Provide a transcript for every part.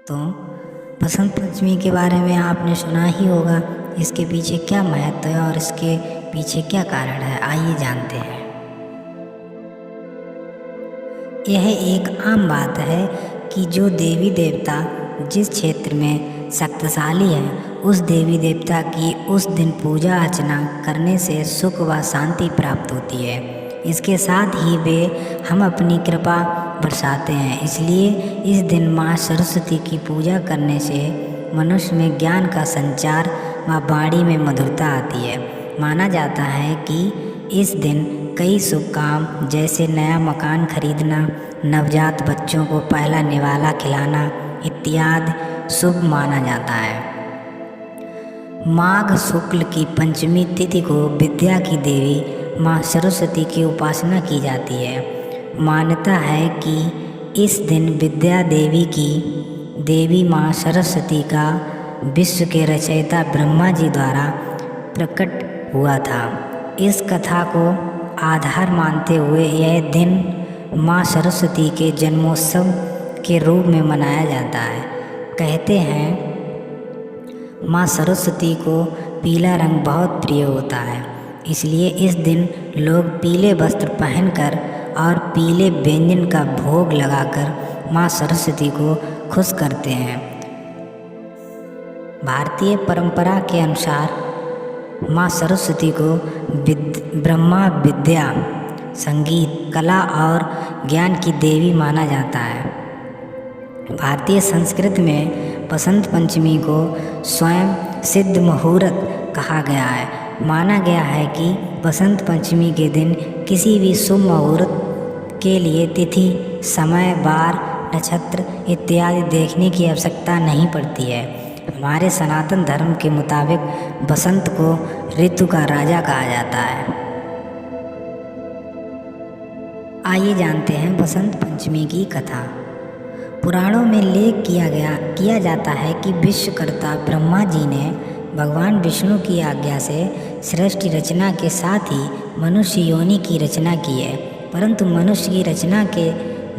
तो बसंत पंचमी के बारे में आपने सुना ही होगा। इसके पीछे क्या महत्व है और इसके पीछे क्या कारण है, आइए जानते हैं। यह एक आम बात है कि जो देवी देवता जिस क्षेत्र में शक्तिशाली है, उस देवी देवता की उस दिन पूजा अर्चना करने से सुख व शांति प्राप्त होती है। इसके साथ ही वे हम अपनी कृपा बरसाते हैं। इसलिए इस दिन माँ सरस्वती की पूजा करने से मनुष्य में ज्ञान का संचार व वाणी में मधुरता आती है। माना जाता है कि इस दिन कई शुभ काम जैसे नया मकान खरीदना, नवजात बच्चों को पहला निवाला खिलाना इत्यादि शुभ माना जाता है। माघ शुक्ल की पंचमी तिथि को विद्या की देवी माँ सरस्वती की उपासना की जाती है। मान्यता है कि इस दिन विद्या देवी माँ सरस्वती का विश्व के रचयिता ब्रह्मा जी द्वारा प्रकट हुआ था। इस कथा को आधार मानते हुए यह दिन माँ सरस्वती के जन्मोत्सव के रूप में मनाया जाता है। कहते हैं माँ सरस्वती को पीला रंग बहुत प्रिय होता है, इसलिए इस दिन लोग पीले वस्त्र पहनकर और पीले व्यंजन का भोग लगाकर माँ सरस्वती को खुश करते हैं। भारतीय परंपरा के अनुसार माँ सरस्वती को ब्रह्मा विद्या, संगीत, कला और ज्ञान की देवी माना जाता है। भारतीय संस्कृति में बसंत पंचमी को स्वयं सिद्ध मुहूर्त कहा गया है। माना गया है कि बसंत पंचमी के दिन किसी भी शुभ मुहूर्त के लिए तिथि, समय, वार, नक्षत्र इत्यादि देखने की आवश्यकता नहीं पड़ती है। हमारे सनातन धर्म के मुताबिक बसंत को ऋतु का राजा कहा जाता है। आइए जानते हैं बसंत पंचमी की कथा। पुराणों में लेख किया जाता है कि विश्वकर्ता ब्रह्मा जी ने भगवान विष्णु की आज्ञा से सृष्टि रचना के साथ ही मनुष्य योनि की रचना की है, परंतु मनुष्य की रचना के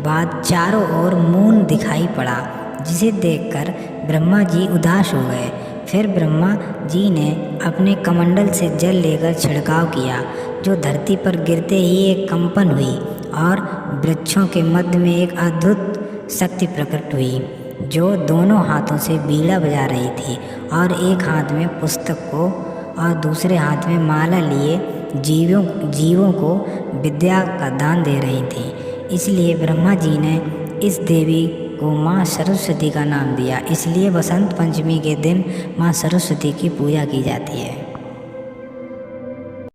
बाद चारों ओर मून दिखाई पड़ा, जिसे देखकर ब्रह्मा जी उदास हो गए। फिर ब्रह्मा जी ने अपने कमंडल से जल लेकर छिड़काव किया, जो धरती पर गिरते ही एक कंपन हुई और वृक्षों के मध्य में एक अद्भुत शक्ति प्रकट हुई, जो दोनों हाथों से बीड़ा बजा रही थी और एक हाथ में पुस्तक को और दूसरे हाथ में माला लिए जीवों को विद्या का दान दे रही थी। इसलिए ब्रह्मा जी ने इस देवी को माँ सरस्वती का नाम दिया। इसलिए बसंत पंचमी के दिन माँ सरस्वती की पूजा की जाती है।